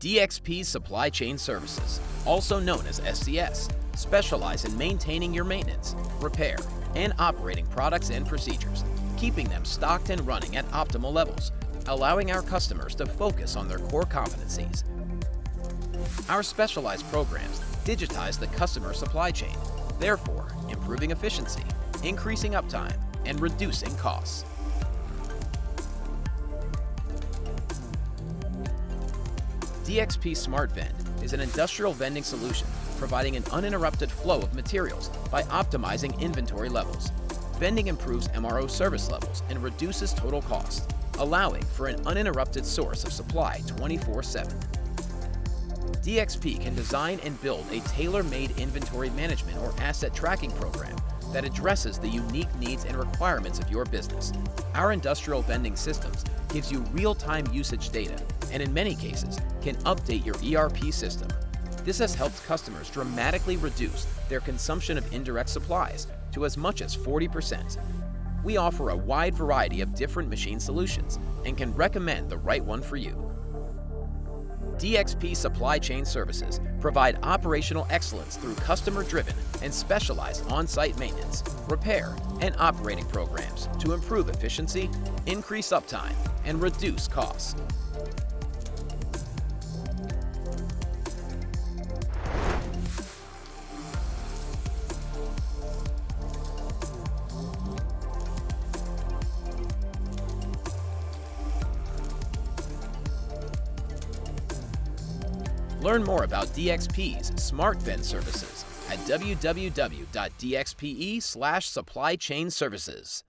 DXP Supply Chain Services, also known as SCS, specialize in maintaining your maintenance, repair, and operating products and procedures, keeping them stocked and running at optimal levels, allowing our customers to focus on their core competencies. Our specialized programs digitize the customer supply chain, therefore improving efficiency, increasing uptime, and reducing costs. DXP SmartVend is an industrial vending solution providing an uninterrupted flow of materials by optimizing inventory levels. Vending improves MRO service levels and reduces total cost, allowing for an uninterrupted source of supply 24/7. DXP can design and build a tailor-made inventory management or asset tracking program that addresses the unique needs and requirements of your business. Our industrial vending systems gives you real-time usage data and in many cases can update your ERP system. This has helped customers dramatically reduce their consumption of indirect supplies to as much as 40%. We offer a wide variety of different machine solutions and can recommend the right one for you. DXP Supply Chain Services provide operational excellence through customer-driven and specialized on-site maintenance, repair, and operating programs to improve efficiency, increase uptime, and reduce costs. Learn more about DXP's SmartVend services at www.dxpe/supplychainservices.